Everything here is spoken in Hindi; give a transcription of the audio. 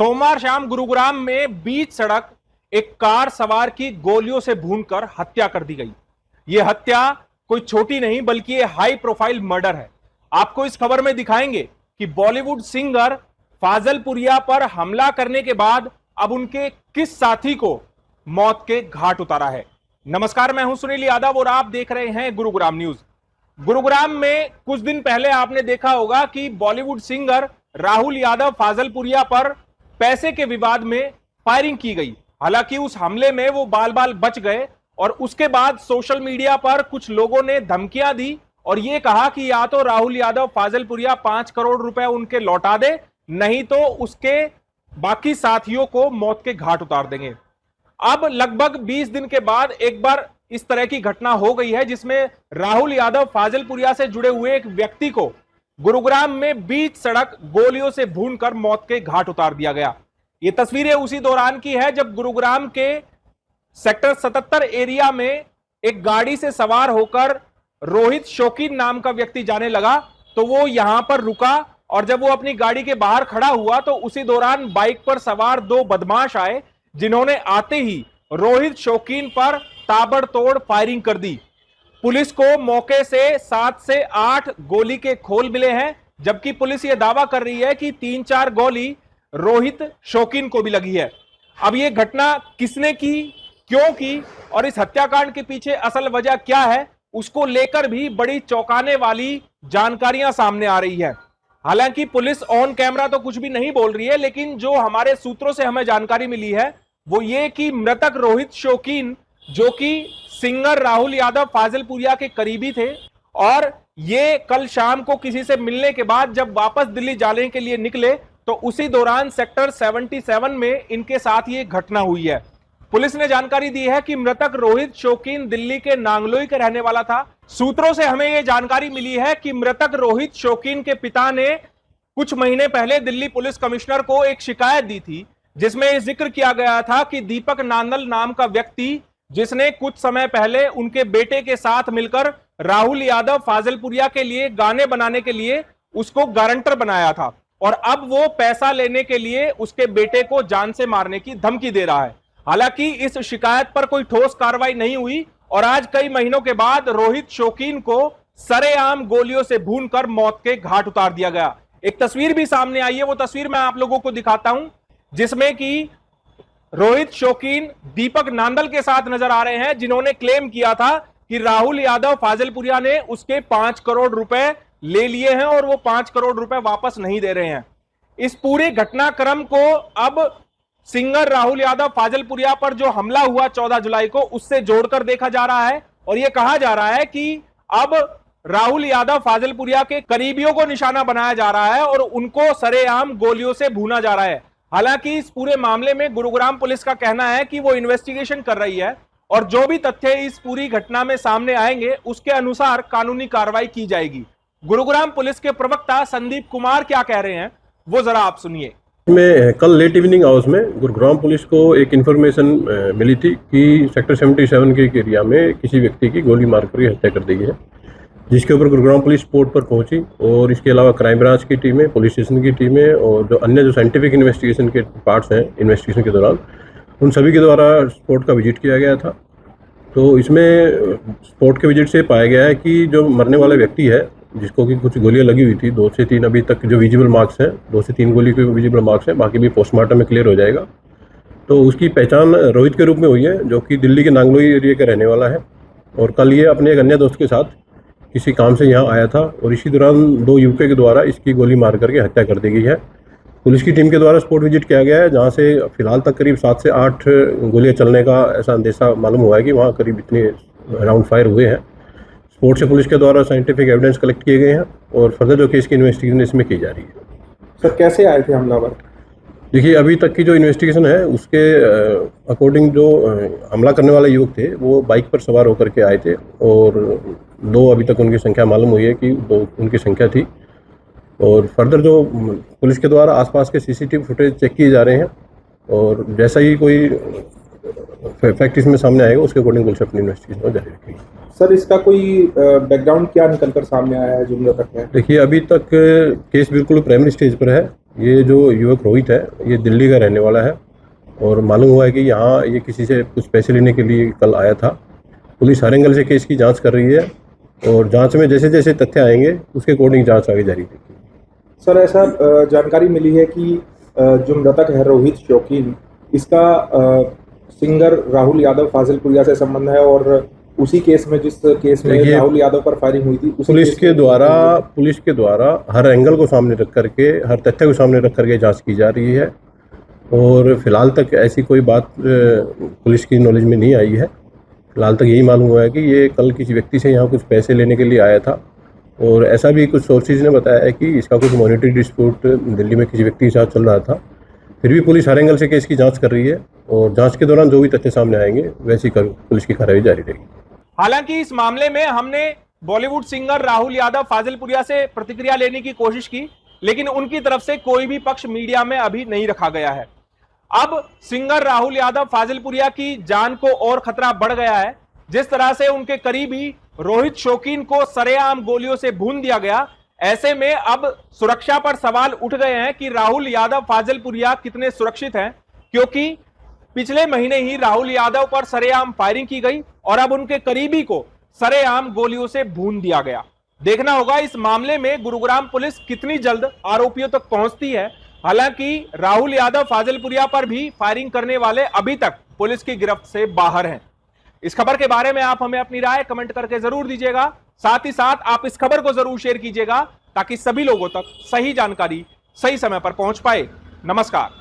सोमवार शाम गुरुग्राम में बीच सड़क एक कार सवार की गोलियों से भूनकर हत्या कर दी गई। यह हत्या कोई छोटी नहीं बल्कि यह हाई प्रोफाइल मर्डर है। आपको इस खबर में दिखाएंगे कि बॉलीवुड सिंगर फाजल पुरिया पर हमला करने के बाद अब उनके किस साथी को मौत के घाट उतारा है। नमस्कार, मैं हूं सुनील यादव और आप देख रहे हैं गुरुग्राम न्यूज। गुरुग्राम में कुछ दिन पहले आपने देखा होगा कि बॉलीवुड सिंगर राहुल यादव फाजल पुरिया पर पैसे के विवाद में फायरिंग की गई। हालांकि उस हमले में वो बाल बाल बच गए और उसके बाद सोशल मीडिया पर कुछ लोगों ने धमकियां दी और ये कहा कि या तो राहुल यादव फाजल पुरिया 5 करोड़ रुपए उनके लौटा दे, नहीं तो उसके बाकी साथियों को मौत के घाट उतार देंगे। अब लगभग 20 दिन के बाद एक बार इस तरह की घटना हो गई है जिसमें राहुल यादव फाजल पुरिया से जुड़े हुए एक व्यक्ति को गुरुग्राम में बीच सड़क गोलियों से भूनकर मौत के घाट उतार दिया गया। ये तस्वीरें उसी दौरान की है जब गुरुग्राम के सेक्टर 77 एरिया में एक गाड़ी से सवार होकर रोहित शौकीन नाम का व्यक्ति जाने लगा तो वो यहां पर रुका और जब वो अपनी गाड़ी के बाहर खड़ा हुआ तो उसी दौरान बाइक पर सवार 2 बदमाश आए जिन्होंने आते ही रोहित शौकीन पर ताबड़तोड़ फायरिंग कर दी। पुलिस को मौके से 7 से 8 गोली के खोल मिले हैं, जबकि पुलिस यह दावा कर रही है कि 3-4 गोली रोहित शौकीन को भी लगी है। अब यह घटना किसने की, क्यों की और इस हत्याकांड के पीछे असल वजह क्या है, उसको लेकर भी बड़ी चौंकाने वाली जानकारियां सामने आ रही है। हालांकि पुलिस ऑन कैमरा तो कुछ भी नहीं बोल रही है, लेकिन जो हमारे सूत्रों से हमें जानकारी मिली है वो ये कि मृतक रोहित शौकीन जो कि सिंगर राहुल यादव फाजल पुरिया के करीबी थे और ये कल शाम को किसी से मिलने के बाद जब वापस दिल्ली जाने के लिए निकले तो उसी दौरान सेक्टर 77 में इनके साथ ये घटना हुई है। पुलिस ने जानकारी दी है कि मृतक रोहित शौकीन दिल्ली के नांगलोई के रहने वाला था। सूत्रों से हमें यह जानकारी मिली है कि मृतक रोहित शौकीन के पिता ने कुछ महीने पहले दिल्ली पुलिस कमिश्नर को एक शिकायत दी थी जिसमें जिक्र किया गया था कि दीपक नांदल नाम का व्यक्ति जिसने कुछ समय पहले उनके बेटे के साथ मिलकर राहुल यादव फाजलपुरिया के लिए गाने बनाने के लिए उसको गारंटर बनाया था और अब वो पैसा लेने के लिए उसके बेटे को जान से मारने की धमकी दे रहा है। हालांकि इस शिकायत पर कोई ठोस कार्रवाई नहीं हुई और आज कई महीनों के बाद रोहित शौकीन को सरेआम गोलियों से भूनकर मौत के घाट उतार दिया गया। एक तस्वीर भी सामने आई है, वो तस्वीर मैं आप लोगों को दिखाता हूं जिसमें कि रोहित शौकीन दीपक नांदल के साथ नजर आ रहे हैं जिन्होंने क्लेम किया था कि राहुल यादव फाजलपुरिया ने उसके 5 करोड़ रुपए ले लिए हैं और वो 5 करोड़ रुपए वापस नहीं दे रहे हैं। इस पूरे घटनाक्रम को अब सिंगर राहुल यादव फाजलपुरिया पर जो हमला हुआ 14 जुलाई को उससे जोड़कर देखा जा रहा है और यह कहा जा रहा है कि अब राहुल यादव फाजलपुरिया के करीबियों को निशाना बनाया जा रहा है और उनको सरेआम गोलियों से भूना जा रहा है। हालांकि इस पूरे मामले में गुरुग्राम पुलिस का कहना है कि वो इन्वेस्टिगेशन कर रही है और जो भी तथ्य इस पूरी घटना में सामने आएंगे उसके अनुसार कानूनी कार्रवाई की जाएगी। गुरुग्राम पुलिस के प्रवक्ता संदीप कुमार क्या कह रहे हैं वो जरा आप सुनिए। में कल लेट इवनिंग आवर्स में गुरुग्राम पुलिस को एक इन्फॉर्मेशन मिली थी कि सेक्टर 77 के एक एरिया में किसी व्यक्ति की गोली मारकर हत्या कर दी गई है, जिसके ऊपर गुरुग्राम पुलिस स्पॉट पर पहुंची और इसके अलावा क्राइम ब्रांच की टीमें, पुलिस स्टेशन की टीमें और जो अन्य जो साइंटिफिक इन्वेस्टिगेशन के पार्ट्स हैं इन्वेस्टिगेशन के दौरान उन सभी के द्वारा स्पॉट का विजिट किया गया था। तो इसमें स्पॉट के विजिट से पाया गया है कि जो मरने वाला व्यक्ति है जिसको कि कुछ गोलियां लगी हुई थी, 2 से 3 अभी तक जो विजिबल मार्क्स हैं, 2 से 3 गोली के विजिबल मार्क्स हैं, बाकी भी पोस्टमार्टम में क्लियर हो जाएगा। तो उसकी पहचान रोहित के रूप में हुई है जो कि दिल्ली के नांगलोई एरिया का रहने वाला है और कल ये अपने एक अन्य दोस्त के साथ किसी काम से यहाँ आया था और इसी दौरान 2 युवकों के द्वारा इसकी गोली मार करके हत्या कर दी गई है। पुलिस की टीम के द्वारा स्पॉट विजिट किया गया है जहाँ से फिलहाल तक करीब 7 से 8 गोलियाँ चलने का ऐसा अंदेशा मालूम हुआ है कि वहाँ करीब इतने राउंड फायर हुए हैं। स्पॉट से पुलिस के द्वारा साइंटिफिक एविडेंस कलेक्ट किए गए हैं और फर्दर जो केस की इन्वेस्टिगेशन इसमें की जा रही है। सर कैसे आए थे हमलावर? देखिए अभी तक की जो इन्वेस्टिगेशन है उसके अकॉर्डिंग जो हमला करने वाले युवक थे वो बाइक पर सवार होकर के आए थे और 2 अभी तक उनकी संख्या मालूम हुई है कि 2 उनकी संख्या थी और फर्दर जो पुलिस के द्वारा आसपास के सीसीटीवी फुटेज चेक किए जा रहे हैं और जैसा ही कोई फैक्ट इसमें सामने आएगा उसके अकॉर्डिंग पुलिस अपनी इन्वेस्टिगेशन जारी रखेगी। सर इसका कोई बैकग्राउंड क्या निकल कर सामने आया है जो तक है? देखिए अभी तक केस बिल्कुल प्राइमरी स्टेज पर है, ये जो युवक रोहित है ये दिल्ली का रहने वाला है और मालूम हुआ है कि यहाँ ये किसी से कुछ पैसे लेने के लिए कल आया था। पुलिस हर एंगल से केस की जांच कर रही है और जांच में जैसे जैसे तथ्य आएंगे उसके अकॉर्डिंग जांच आगे जारी रहेगी। सर ऐसा जानकारी मिली है कि जो मृतक है रोहित शौकीन, इसका सिंगर राहुल यादव फाजिलपुरिया से संबंध है और उसी केस में जिस केस में देखिए, राहुल यादव पर फायरिंग हुई थी उसी पुलिस केस के द्वारा हर एंगल को सामने रख करके, हर तथ्य को सामने रख करके जांच की जा रही है और फिलहाल तक ऐसी कोई बात पुलिस की नॉलेज में नहीं आई है। फिलहाल तक यही मालूम हुआ है कि ये कल किसी व्यक्ति से यहाँ कुछ पैसे लेने के लिए आया था और ऐसा भी कुछ सोर्सेज ने बताया है कि इसका कुछ मॉनेटरी डिस्प्यूट दिल्ली में किसी व्यक्ति के साथ चल रहा था। फिर भी पुलिस हर एंगल से केस की जांच कर रही है और जांच के दौरान जो भी तथ्य सामने आएंगे वैसी पुलिस की कार्रवाई जारी रहेगी। हालांकि इस मामले में हमने बॉलीवुड सिंगर राहुल यादव फाजिलपुरिया से प्रतिक्रिया लेने की कोशिश की, लेकिन उनकी तरफ से कोई भी पक्ष मीडिया में अभी नहीं रखा गया है। अब सिंगर राहुल यादव फाजिलपुरिया की जान को और खतरा बढ़ गया है। जिस तरह से उनके करीबी रोहित शौकीन को सरेआम गोलियों से भून दिया गया, ऐसे में अब सुरक्षा पर सवाल उठ गए हैं कि राहुल यादव फाजिलपुरिया कितने सुरक्षित हैं, क्योंकि पिछले महीने ही राहुल यादव पर सरेआम फायरिंग की गई और अब उनके करीबी को सरेआम गोलियों से भून दिया गया। देखना होगा इस मामले में गुरुग्राम पुलिस कितनी जल्द आरोपियों तक पहुंचती है। हालांकि राहुल यादव फाजिलपुरिया पर भी फायरिंग करने वाले अभी तक पुलिस की गिरफ्त से बाहर हैं। इस खबर के बारे में आप हमें अपनी राय कमेंट करके जरूर दीजिएगा। साथ ही साथ आप इस खबर को जरूर शेयर कीजिएगा ताकि सभी लोगों तक सही जानकारी सही समय पर पहुंच पाए। नमस्कार।